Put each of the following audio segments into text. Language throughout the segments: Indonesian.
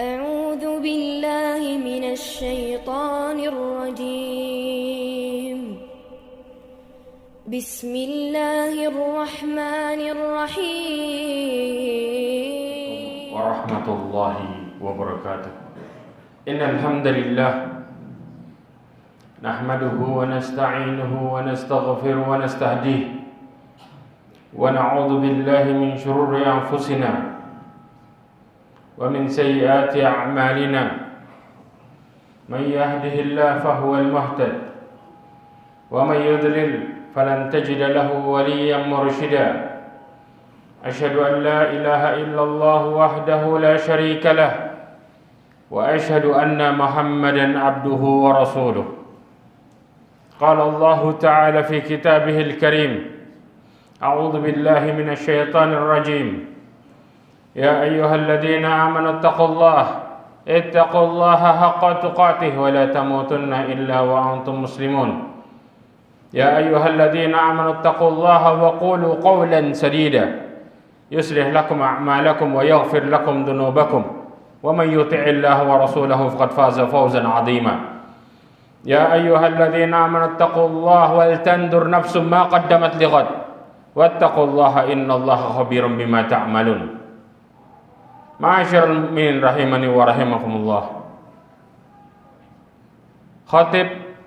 أعوذ بالله من الشيطان الرجيم بسم الله الرحمن الرحيم ورحمة الله وبركاته. إن الحمد لله نحمده ونستعينه ونستغفره ونستهديه ونعوذ بالله من شرور أنفسنا ومن سيئات أعمالنا. من يهده الله فهو المهتد ومن يضلل فلن تجد له وليا مرشدا. أشهد أن لا إله إلا الله وحده لا شريك له وأشهد أن محمدا عبده ورسوله. قال الله تعالى في كتابه الكريم: أعوذ بالله من الشيطان الرجيم. يا أيها الذين آمنوا اتقوا الله حق تقاته ولا تموتن إلا وأنتم مسلمون. يا أيها الذين آمنوا اتقوا الله وقولوا قولا سديدا يصلح لكم أعمالكم ويغفر لكم ذنوبكم ومن يطع الله ورسوله فقد فاز فوزا عظيما. يا أيها الذين آمنوا اتقوا الله ولتنظر نفس ما قدمت لغد واتقوا الله إن الله خبير بما تعملون. Ma'asyiral mu'minin rahimani wa rahimakumullah. Khatib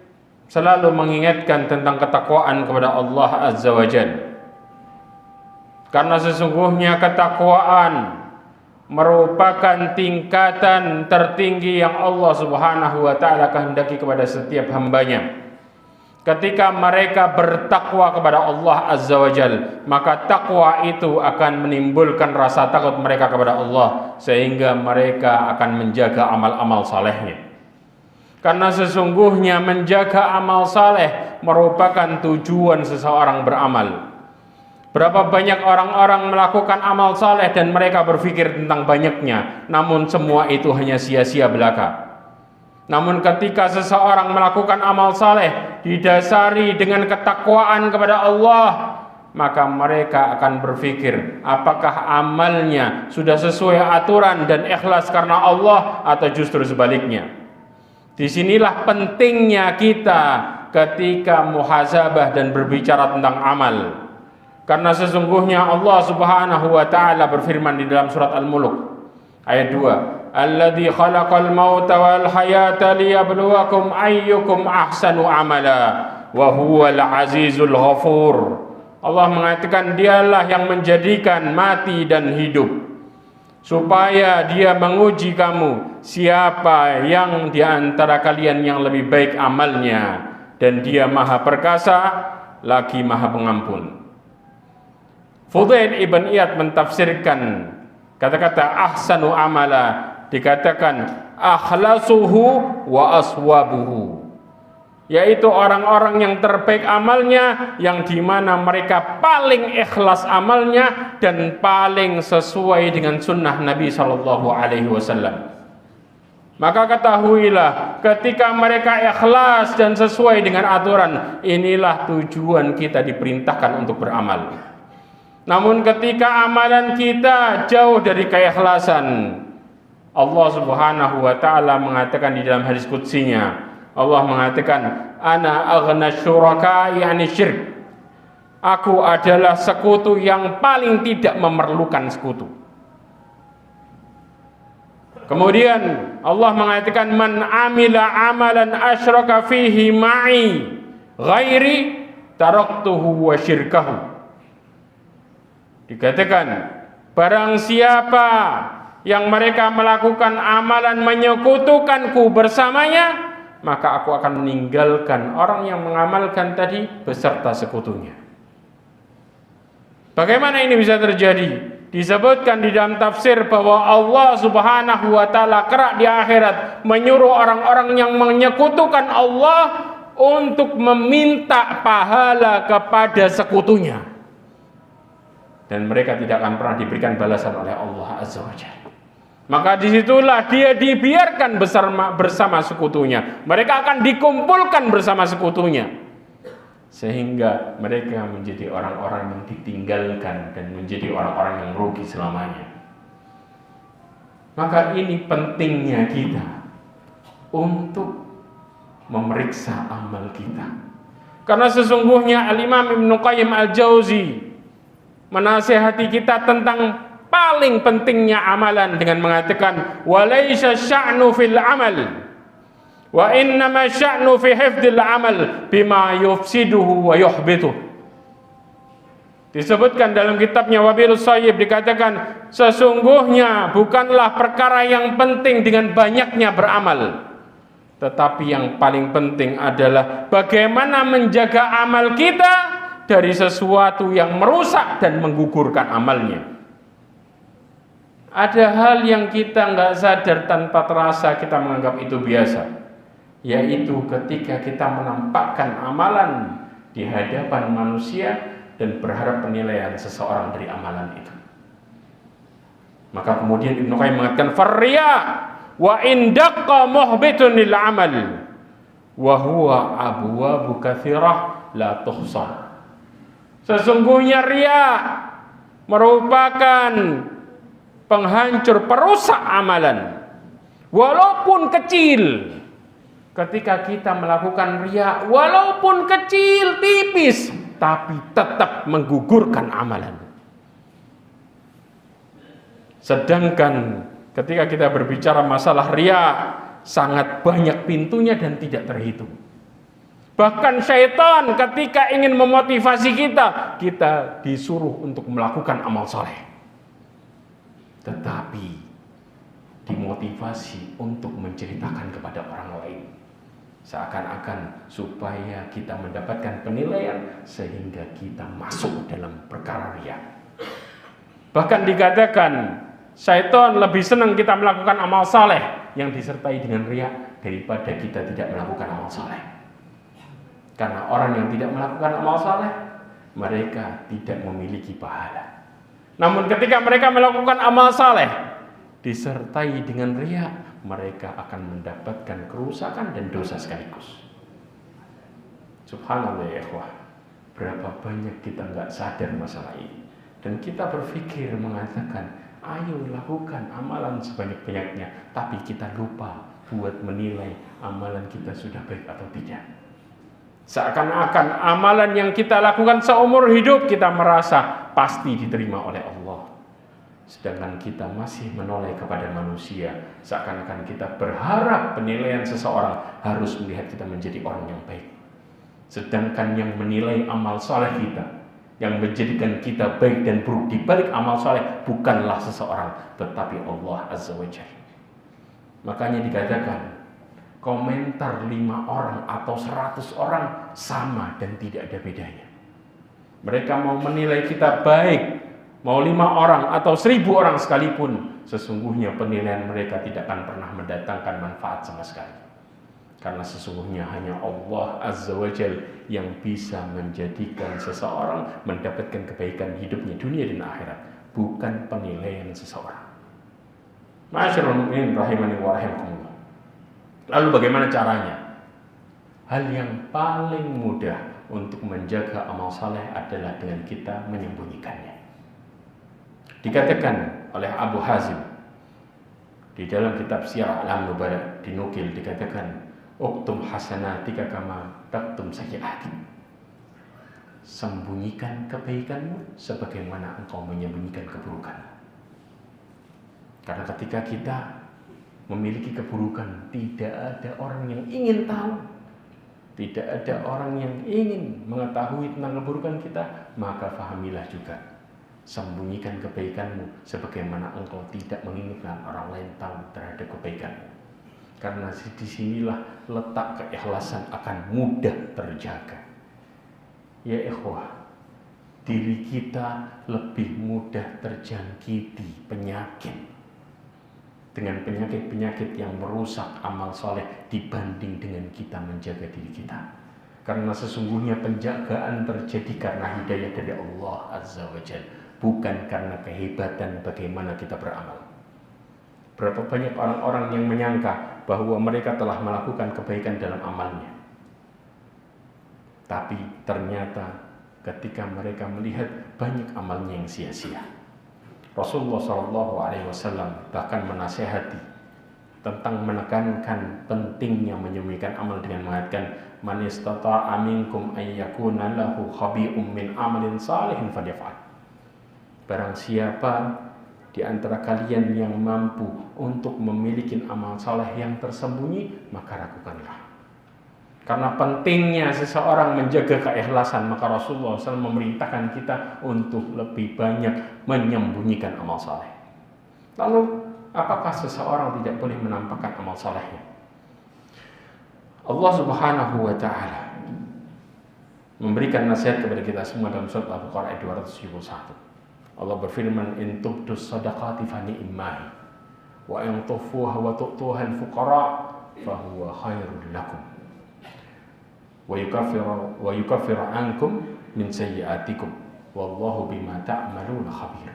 selalu mengingatkan tentang ketakwaan kepada Allah Azza wa Jalla. Karena sesungguhnya ketakwaan merupakan tingkatan tertinggi yang Allah Subhanahu wa taala kehendaki kepada setiap hambanya. Ketika mereka bertakwa kepada Allah Azza wa Jalla, maka takwa itu akan menimbulkan rasa takut mereka kepada Allah, sehingga mereka akan menjaga amal-amal salehnya. Karena sesungguhnya menjaga amal saleh merupakan tujuan seseorang beramal. Berapa banyak orang-orang melakukan amal saleh dan mereka berpikir tentang banyaknya, namun semua itu hanya sia-sia belaka. Namun ketika seseorang melakukan amal saleh didasari dengan ketakwaan kepada Allah, maka mereka akan berpikir apakah amalnya sudah sesuai aturan dan ikhlas karena Allah atau justru sebaliknya. Disinilah pentingnya kita ketika muhasabah dan berbicara tentang amal. Karena sesungguhnya Allah Subhanahu wa taala berfirman di dalam surat Al-Mulk ayat 2, Alladzi khalaqal mauta wal hayata liyabluwakum ayyukum ahsanu amala wa huwal azizul ghafur. Allah mengatakan dialah yang menjadikan mati dan hidup supaya dia menguji kamu siapa yang di antara kalian yang lebih baik amalnya, dan dia maha perkasa lagi maha pengampun. Fudail ibn Iyad mentafsirkan kata-kata ahsanu amala, dikatakan akhlasuhu wa aswabuhu, yaitu orang-orang yang terbaik amalnya, yang dimana mereka paling ikhlas amalnya dan paling sesuai dengan sunnah Nabi SAW. Maka ketahuilah ketika mereka ikhlas dan sesuai dengan aturan, inilah tujuan kita diperintahkan untuk beramal. Namun ketika amalan kita jauh dari keikhlasan, Allah Subhanahu wa taala mengatakan di dalam hadis qudsinya, Allah mengatakan, ana aghna syuraka yani syirk. Aku adalah sekutu yang paling tidak memerlukan sekutu. Kemudian Allah mengatakan, man amila amalan asyraka fihi ma'i ghairi taraktuhu wa syirkahu. Dikatakan, barang siapa yang mereka melakukan amalan menyekutukanku bersamanya, maka aku akan meninggalkan orang yang mengamalkan tadi beserta sekutunya. Bagaimana ini bisa terjadi? Disebutkan di dalam tafsir bahwa Allah Subhanahu wa taala kelak di akhirat menyuruh orang-orang yang menyekutukan Allah untuk meminta pahala kepada sekutunya. Dan mereka tidak akan pernah diberikan balasan oleh Allah Azza wa Jalla. Maka disitulah dia dibiarkan bersama sekutunya. Mereka akan dikumpulkan bersama sekutunya, sehingga mereka menjadi orang-orang yang ditinggalkan dan menjadi orang-orang yang rugi selamanya. Maka ini pentingnya kita untuk memeriksa amal kita. Karena sesungguhnya Al-Imam Ibnu Qayyim Al-Jauzi menasihati kita tentang paling pentingnya amalan dengan mengatakan walaisa sya'nu fil amal wa innama sya'nu fi hifdzil amal bima yufsiduhu wa yuhbituh. Disebutkan dalam kitabnya Wabilus Shayyib, dikatakan sesungguhnya bukanlah perkara yang penting dengan banyaknya beramal, tetapi yang paling penting adalah bagaimana menjaga amal kita dari sesuatu yang merusak dan menggugurkan amalnya. Ada hal yang kita nggak sadar, tanpa terasa kita menganggap itu biasa, yaitu ketika kita menampakkan amalan di hadapan manusia dan berharap penilaian seseorang dari amalan itu. Maka kemudian Ibnu Qayyim mengatakan farriya wa indaqqa muhbitun lil amal wa huwa abwabu katsirah la tuhsar. Sesungguhnya riya merupakan penghancur, perusak amalan walaupun kecil. Ketika kita melakukan riya walaupun kecil, tipis, tapi tetap menggugurkan amalan. Sedangkan ketika kita berbicara masalah riya, sangat banyak pintunya dan tidak terhitung. Bahkan syaitan ketika ingin memotivasi kita disuruh untuk melakukan amal soleh, tetapi dimotivasi untuk menceritakan kepada orang lain, seakan-akan supaya kita mendapatkan penilaian sehingga kita masuk dalam perkara riya. Bahkan dikatakan syaitan lebih senang kita melakukan amal saleh yang disertai dengan riya daripada kita tidak melakukan amal saleh. Karena orang yang tidak melakukan amal saleh, mereka tidak memiliki pahala. Namun ketika mereka melakukan amal saleh disertai dengan riya, mereka akan mendapatkan kerusakan dan dosa sekaligus. Subhanallah ya ikhwah, berapa banyak kita nggak sadar masalah ini, dan kita berpikir mengatakan ayo lakukan amalan sebanyak-banyaknya, tapi kita lupa buat menilai amalan kita sudah baik atau tidak. Seakan-akan amalan yang kita lakukan seumur hidup kita merasa pasti diterima oleh Allah, sedangkan kita masih menoleh kepada manusia, seakan-akan kita berharap penilaian seseorang harus melihat kita menjadi orang yang baik. Sedangkan yang menilai amal soleh kita, yang menjadikan kita baik dan buruk di balik amal soleh, bukanlah seseorang, tetapi Allah Azza wa Jalla. Makanya dikatakan komentar 5 orang atau 100 orang sama dan tidak ada bedanya. Mereka mau menilai kita baik, mau 5 orang atau 1000 orang sekalipun, sesungguhnya penilaian mereka tidak akan pernah mendatangkan manfaat sama sekali. Karena sesungguhnya hanya Allah Azza wa Jalla yang bisa menjadikan seseorang mendapatkan kebaikan hidupnya dunia dan akhirat, bukan penilaian seseorang. Ma'asyiral mu'minin rahimani wa rahimakumullah. Lalu bagaimana caranya? Hal yang paling mudah untuk menjaga amal saleh adalah dengan kita menyembunyikannya. Dikatakan oleh Abu Hazim di dalam kitab Syiar A'lam Nubala, dinukil dikatakan, uktum hasanatika kama taktum sayyi'atik. Sembunyikan kebaikanmu sebagaimana engkau menyembunyikan keburukan. Karena ketika kita memiliki keburukan, tidak ada orang yang ingin tahu, tidak ada orang yang ingin mengetahui tentang keburukan kita, maka fahamilah juga, sembunyikan kebaikanmu sebagaimana engkau tidak menginginkan orang lain tahu terhadap kebaikanmu. Karena disinilah letak keikhlasan akan mudah terjaga. Ya ikhwah, diri kita lebih mudah terjangkiti penyakit dengan penyakit-penyakit yang merusak amal soleh dibanding dengan kita menjaga diri kita. Karena sesungguhnya penjagaan terjadi karena hidayah dari Allah Azza wa Jalla, bukan karena kehebatan bagaimana kita beramal. Berapa banyak orang-orang yang menyangka bahwa mereka telah melakukan kebaikan dalam amalnya, tapi ternyata ketika mereka melihat banyak amalnya yang sia-sia, Rasulullah SAW bahkan menasihati tentang menekankan pentingnya menyembunyikan amal dengan mengatakan man istata'a minkum ay yakuna lahu khabi'un min amalin salihin falyaf'al. Barang siapa di antara kalian yang mampu untuk memiliki amal saleh yang tersembunyi, maka lakukanlah. Karena pentingnya seseorang menjaga keikhlasan, maka Rasulullah SAW memerintahkan kita untuk lebih banyak menyembunyikan amal saleh. Lalu, apakah seseorang tidak boleh menampakkan amal salehnya? Allah Subhanahu wa Ta'ala memberikan nasihat kepada kita semua dalam surat Al-Baqarah ayat 271. Allah berfirman, in tubdus sadaqati fa ni'mahi wa in tukhfuha wa tu'tuha al-fuqara fa huwa khairul lakum wa yukaffiru ankum min sayyi'atikum wallahu bima ta'maluna khabir.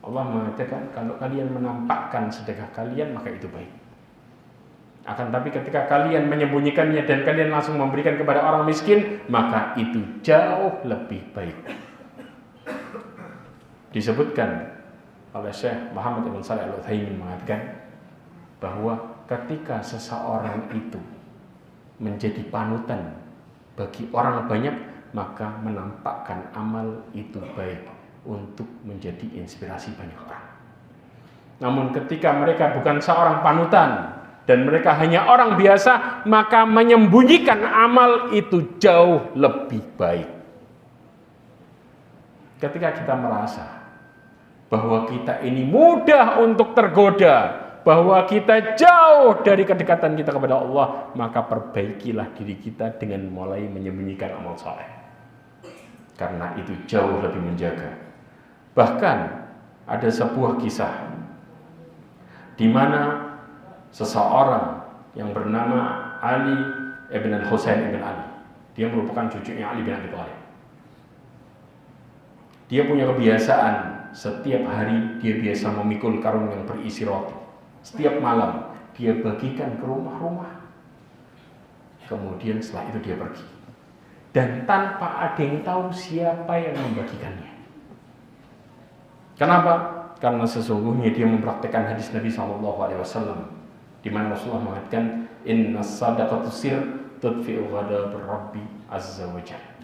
Allah mengatakan kalau kalian menampakkan sedekah kalian maka itu baik. Akan tapi ketika kalian menyembunyikannya dan kalian langsung memberikan kepada orang miskin, maka itu jauh lebih baik. Disebutkan oleh Syekh Muhammad Ibn Shalih Al-Utsaimin mengatakan bahwa ketika seseorang itu menjadi panutan bagi orang banyak, maka menampakkan amal itu baik untuk menjadi inspirasi banyak orang. Namun ketika mereka bukan seorang panutan dan mereka hanya orang biasa, maka menyembunyikan amal itu jauh lebih baik. Ketika kita merasa bahwa kita ini mudah untuk tergoda, bahwa kita jauh dari kedekatan kita kepada Allah, maka perbaikilah diri kita dengan mulai menyembunyikan amal saleh. Karena itu jauh lebih menjaga. Bahkan ada sebuah kisah di mana seseorang yang bernama Ali ibn al-Husain ibn Ali, dia merupakan cucunya Ali bin Abi Thalib. Dia punya kebiasaan setiap hari dia biasa memikul karung yang berisi roti. Setiap malam dia bagikan ke rumah-rumah. Kemudian setelah itu dia pergi. Dan tanpa ada yang tahu siapa yang membagikannya. Kenapa? Karena sesungguhnya dia mempraktikkan hadis Nabi SAW, di mana Rasulullah mengatakan, Inna sadaqatu sir tudfi'u ghadab Rabbi azza wa jalla.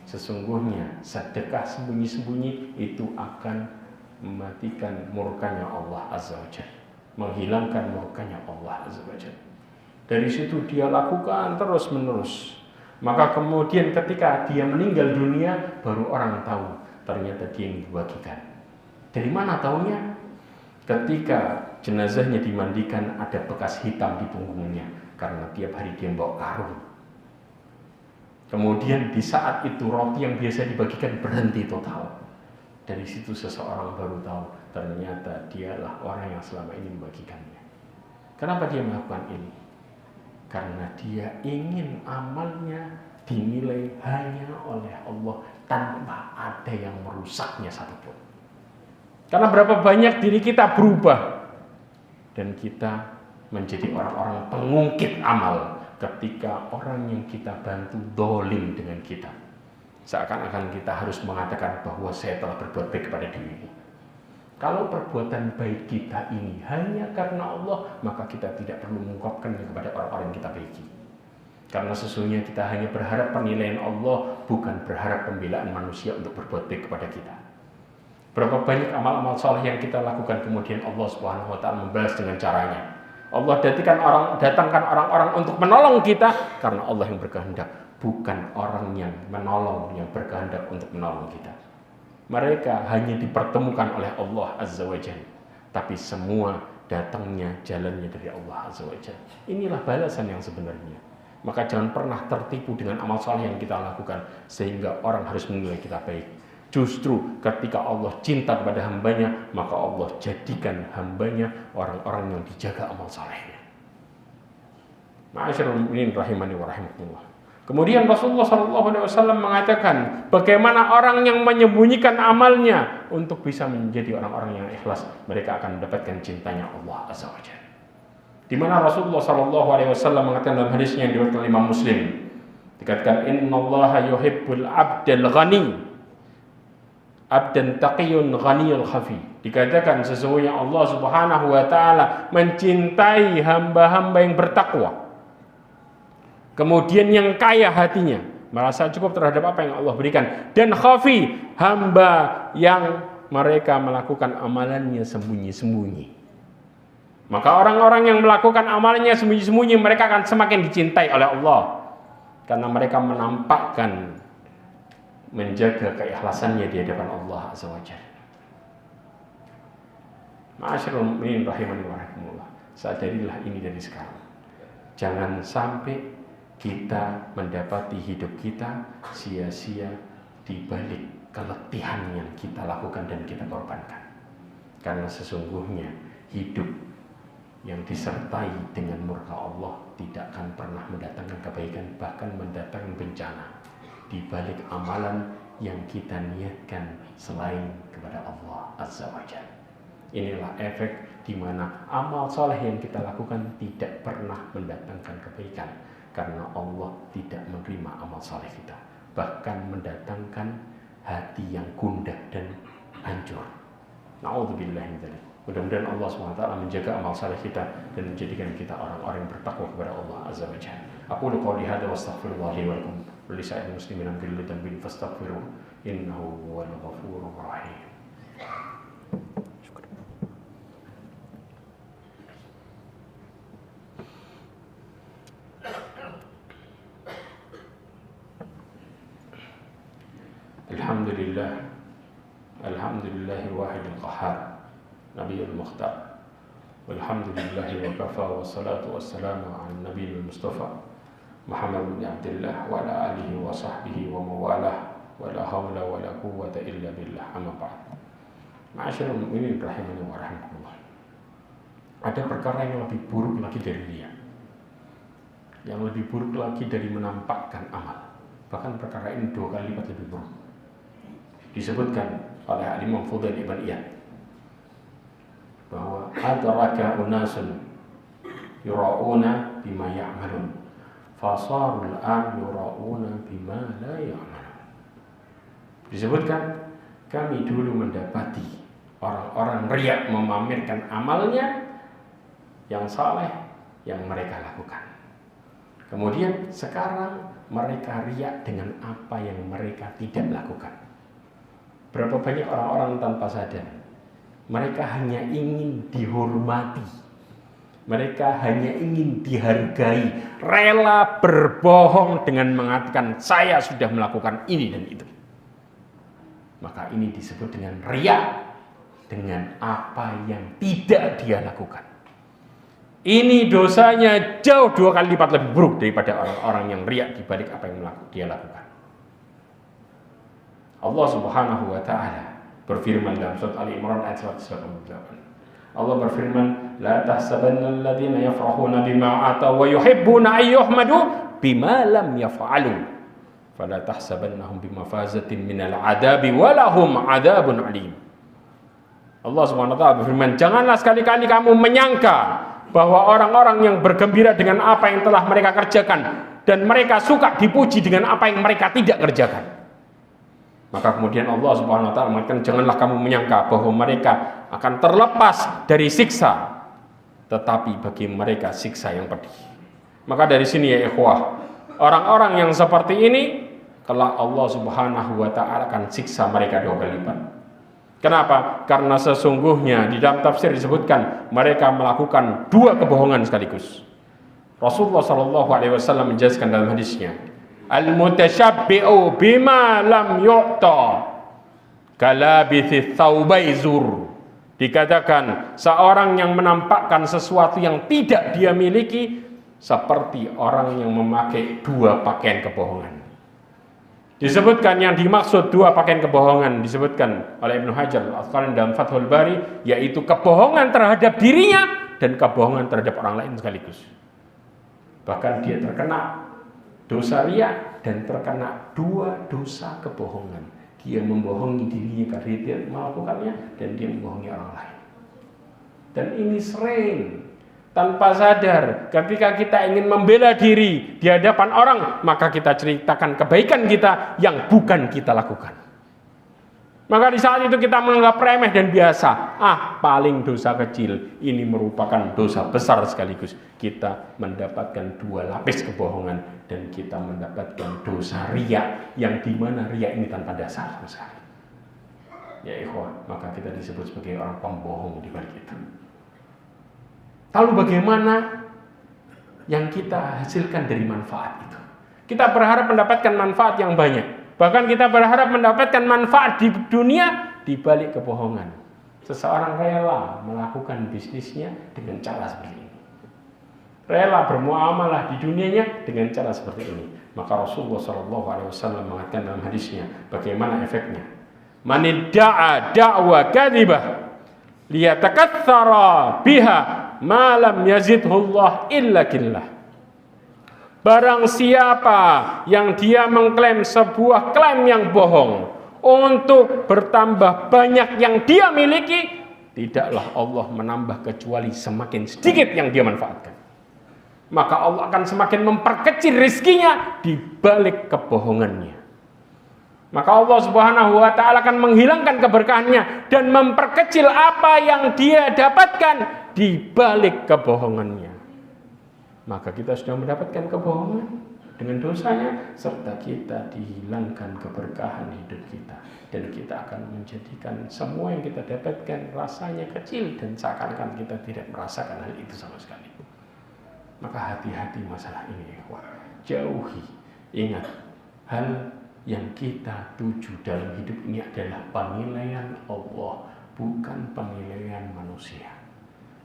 Sesungguhnya sedekah sembunyi-sembunyi itu akan mematikan murkanya Allah azza wa jalla, menghilangkan murkanya Allah azza wa jalla. Dari situ dia lakukan terus-menerus. Maka kemudian ketika dia meninggal dunia, baru orang tahu ternyata dia yang dibagikan. Dari mana taunya? Ketika jenazahnya dimandikan, ada bekas hitam di punggungnya karena tiap hari dia bawa karung. Kemudian di saat itu roti yang biasa dibagikan berhenti total. Dari situ seseorang baru tahu ternyata dialah orang yang selama ini membagikannya. Kenapa dia melakukan ini? Karena dia ingin amalnya dinilai hanya oleh Allah tanpa ada yang merusaknya satupun. Karena berapa banyak diri kita berubah dan kita menjadi orang-orang pengungkit amal ketika orang yang kita bantu dolim dengan kita. Seakan-akan kita harus mengatakan bahwa saya telah berbuat baik kepada dirimu. Kalau perbuatan baik kita ini hanya karena Allah, maka kita tidak perlu mengungkapkannya kepada orang-orang yang kita baiki. Karena sesungguhnya kita hanya berharap penilaian Allah, bukan berharap pembelaan manusia untuk berbuat baik kepada kita. Berapa banyak amal-amal saleh yang kita lakukan kemudian Allah Subhanahu wa Ta'ala membalas dengan caranya. Allah datangkan orang-orang untuk menolong kita karena Allah yang berkehendak, bukan orang yang menolong yang berkehendak untuk menolong kita. Mereka hanya dipertemukan oleh Allah Azza wa Jalla, tapi semua datangnya jalannya dari Allah Azza wa Jalla. Inilah balasan yang sebenarnya. Maka jangan pernah tertipu dengan amal saleh yang kita lakukan sehingga orang harus menilai kita baik. Justru ketika Allah cinta kepada hambanya, maka Allah jadikan hambanya orang-orang yang dijaga amal salehnya. Ma'asyiral mu'minin rahimani wa rahimakumullah. Kemudian Rasulullah SAW mengatakan bagaimana orang yang menyembunyikan amalnya untuk bisa menjadi orang-orang yang ikhlas, mereka akan mendapatkan cintanya Allah Azza wa Jalla. Di mana Rasulullah SAW mengatakan dalam hadisnya yang diriwayatkan Imam Muslim, dikatakan innallaha yuhibbul 'abdal ghani abdan taqiyun ghaniyul khafi. Dikatakan sesungguhnya Allah Subhanahu wa taala mencintai hamba-hamba yang bertakwa. Kemudian yang kaya hatinya, merasa cukup terhadap apa yang Allah berikan, dan khafi, hamba yang mereka melakukan amalannya sembunyi-sembunyi. Maka orang-orang yang melakukan amalannya sembunyi-sembunyi, mereka akan semakin dicintai oleh Allah karena mereka menampakkan, menjaga keikhlasannya di hadapan Allah Azza wa Jalla. Ma'asyiral mu'minin rahimani wa rahimakumullah. Sadarilah ini dari sekarang. Jangan sampai kita mendapati hidup kita sia-sia di balik keletihan yang kita lakukan dan kita korbankan. Karena sesungguhnya hidup yang disertai dengan murka Allah tidak akan pernah mendatangkan kebaikan, bahkan mendatangkan bencana di balik amalan yang kita niatkan selain kepada Allah Azza wa Jalla. Inilah efek di mana amal soleh yang kita lakukan tidak pernah mendatangkan kebaikan, karena Allah tidak menerima amal soleh kita, bahkan mendatangkan hati yang gundah dan hancur. Na'udzubillah min dzalik. Mudah-mudahan Allah SWT menjaga amal saleh kita dan menjadikan kita orang-orang yang bertakwa kepada Allah Azza wa Jalla. Aku qouli hadza wa astaghfirullah li wa lakum wa li sa'iril muslimin min kulli dhanbin fastaghfiruh innahu huwal ghafurur rahim. Alhamdulillahil wahidil qahhar Nabiyul Mukhtar. Walhamdulillahi wa kafa, wassalatu wassalamu ala nabiyil mustafa Muhammad bin Abdullah wa ala alihi wa sahbihi wa mawalah, wa la hawla wa la quwwata illa billah, amma ba'd. Ma'asyiral mu'minin rahimani wa rahimakumullah. Ada perkara yang lebih buruk lagi dari riya, yang lebih buruk lagi dari menampakkan amal. Bahkan perkara ini 2 kali lipat lebih buruk. Disebutkan oleh Imam Fudail ibn Iyad bahwa adraka unasun yura'una bima ya'malun fasarul an yura'una bima la ya'malun. Disebutkan, kami dulu mendapati orang-orang riya memamerkan amalnya yang saleh yang mereka lakukan. Kemudian sekarang mereka riya dengan apa yang mereka tidak lakukan. Berapa banyak orang-orang tanpa sadar, mereka hanya ingin dihormati, mereka hanya ingin dihargai, rela berbohong dengan mengatakan saya sudah melakukan ini dan itu. Maka ini disebut dengan riya, dengan apa yang tidak dia lakukan. Ini dosanya jauh 2 kali lipat lebih buruk daripada orang-orang yang riya di balik apa yang dia lakukan. Allah Subhanahu wa taala berfirman dalam surat Ali Imran ayat 188. Allah berfirman, la tahsabanna alladziina yafrahuna bima ataw wa yuhibbuna ay yuhmadu bima lam yaf'alu fala tahsabannahum bimafazatin minal adabi wa lahum adzabun alim. Allah Subhanahu wa taala berfirman, janganlah sekali-kali kamu menyangka bahwa orang-orang yang bergembira dengan apa yang telah mereka kerjakan dan mereka suka dipuji dengan apa yang mereka tidak kerjakan. Maka kemudian Allah Subhanahu wa taala mengatakan, janganlah kamu menyangka bahwa mereka akan terlepas dari siksa, tetapi bagi mereka siksa yang pedih. Maka dari sini ya ikhwah, orang-orang yang seperti ini kelak Allah Subhanahu wa taala akan siksa mereka 2 kali lipat. Kenapa? Karena sesungguhnya di dalam tafsir disebutkan mereka melakukan 2 kebohongan sekaligus. Rasulullah SAW menjelaskan dalam hadisnya, al-mutasyabbi'u bima lam yu'ta kalabithi thawbai zur. Dikatakan seorang yang menampakkan sesuatu yang tidak dia miliki seperti orang yang memakai 2 pakaian kebohongan. Disebutkan yang dimaksud 2 pakaian kebohongan disebutkan oleh Ibnu Hajar Al-Asqalani dalam Fathul Bari, yaitu kebohongan terhadap dirinya dan kebohongan terhadap orang lain sekaligus. Bahkan dia terkena dosa riya dan terkena 2 dosa kebohongan. Dia membohongi dirinya karena dia melakukannya dan dia membohongi orang lain. Dan ini sering tanpa sadar ketika kita ingin membela diri di hadapan orang, maka kita ceritakan kebaikan kita yang bukan kita lakukan. Maka di saat itu kita menganggap remeh dan biasa. Paling dosa kecil. Ini merupakan dosa besar sekaligus. Kita mendapatkan 2 lapis kebohongan. Dan kita mendapatkan dosa riya. Yang dimana riya ini tanpa dasar sama sekali. Ya ikhwah, maka kita disebut sebagai orang pembohong di balik itu. Lalu bagaimana yang kita hasilkan dari manfaat itu? Kita berharap mendapatkan manfaat yang banyak. Bahkan kita berharap mendapatkan manfaat di dunia di balik kebohongan. Seseorang rela melakukan bisnisnya dengan cara seperti ini. Rela bermuamalah di dunianya dengan cara seperti ini. Maka Rasulullah SAW mengatakan dalam hadisnya bagaimana efeknya. Man idda'a da'wa kadhibah liyatakatsara biha ma lam yazidhu Allah illa killah. Barang siapa yang dia mengklaim sebuah klaim yang bohong untuk bertambah banyak yang dia miliki, tidaklah Allah menambah kecuali semakin sedikit yang dia manfaatkan. Maka Allah akan semakin memperkecil rizkinya di balik kebohongannya. Maka Allah Subhanahu wa ta'ala akan menghilangkan keberkahannya dan memperkecil apa yang dia dapatkan di balik kebohongannya. Maka kita sudah mendapatkan kebohongan dengan dosanya, serta kita dihilangkan keberkahan hidup kita, dan kita akan menjadikan semua yang kita dapatkan rasanya kecil dan seakan-akan kita tidak merasakan hal itu sama sekali. Maka hati-hati masalah ini, jauhi. Ingat, hal yang kita tuju dalam hidup ini adalah penilaian Allah, bukan penilaian manusia.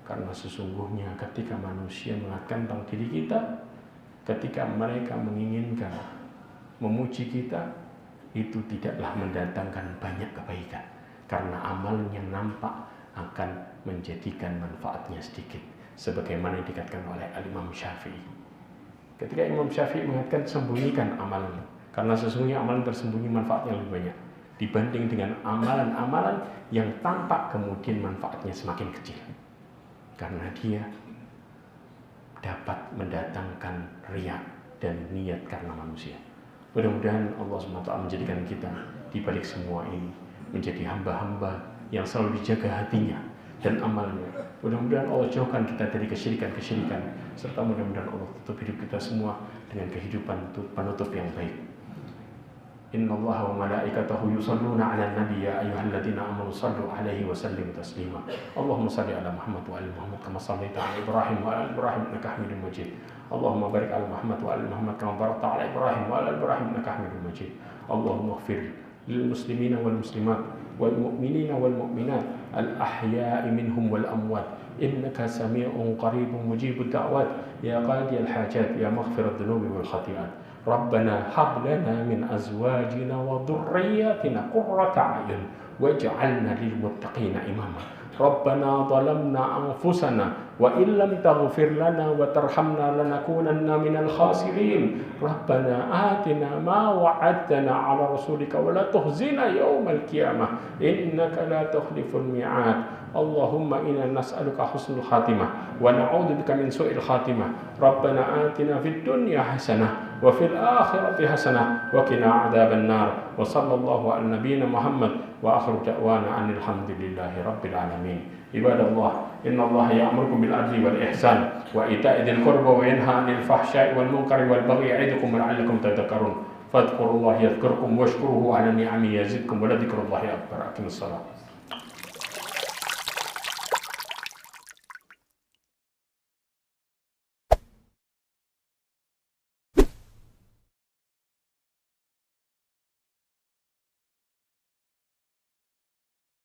Karena sesungguhnya ketika manusia mengatakan tentang diri kita, ketika mereka menginginkan memuji kita, itu tidaklah mendatangkan banyak kebaikan. Karena amalnya nampak akan menjadikan manfaatnya sedikit. Sebagaimana yang dikatakan oleh Imam Syafi'i. Ketika Imam Syafi'i mengatakan sembunyikan amalmu, karena sesungguhnya amalan tersembunyi manfaatnya lebih banyak dibanding dengan amalan-amalan yang tampak kemudian manfaatnya semakin kecil. Karena dia dapat mendatangkan riya dan niat karena manusia. Mudah-mudahan Allah SWT menjadikan kita di balik semua ini menjadi hamba-hamba yang selalu dijaga hatinya dan amalnya. Mudah-mudahan Allah jauhkan kita dari kesyirikan-kesyirikan, serta mudah-mudahan Allah tutup hidup kita semua dengan kehidupan penutup yang baik. Inna Allah wa malaikatahu yusalluna ala nabi ya ayyuhalladzina amanu sallu alaihi wa sallimu taslima. Allahumma salli ala Muhammad wa ala Muhammad kama sallaita ala Ibrahim wa ala Ibrahim innaka Hamidum Majid. Allahumma barik ala Muhammad wa ala Muhammad kama barakta ala Ibrahim wa ala Ibrahim innaka Hamidum Majid. Allahumma ighfir lil muslimina wal muslimat wal mu'minina wal mu'minat al ahya'i minhum wal amwat innaka sami'un qaribun mujibud da'wat ya qadiyal hajat ya maghfirat dhunubi wal khati'at. Rabbana hab lana min azwajina wa dhurriyyatina qurrata a'yun waj'alna lil muttaqina imama. Rabbana zalamna anfusana wa illam taghfir lana wa tarhamna lanakunanna minal khasirin. Rabbana atina ma wa'adtana 'ala rasulika wa la tukhzina yawmal qiyamah innaka la tukhliful mi'ad. Allahumma inna nas'aluka husnul khatimah wa na'udzubika min su'il khatimah. Rabbana atina fid dunya hasanah wa fil akhirati hasanah wa qina adzaban nar. Wa sallallahu ala nabiyyina Muhammad wa akhiru da'wana anil hamdulillahi rabbil alamin. Ibadallah, innallaha ya'murukum bil adli wal ihsan wa ita'i dzil qurba wa yanha 'anil fahsya'i wal munkari wal baghi ya'idukum la'allakum tadhakkarun. Fadhkurullaha yadhkurkum washkuruhu 'ala ni'amihi yazidkum wa la dzikrullahi akbar. Aqimussalah.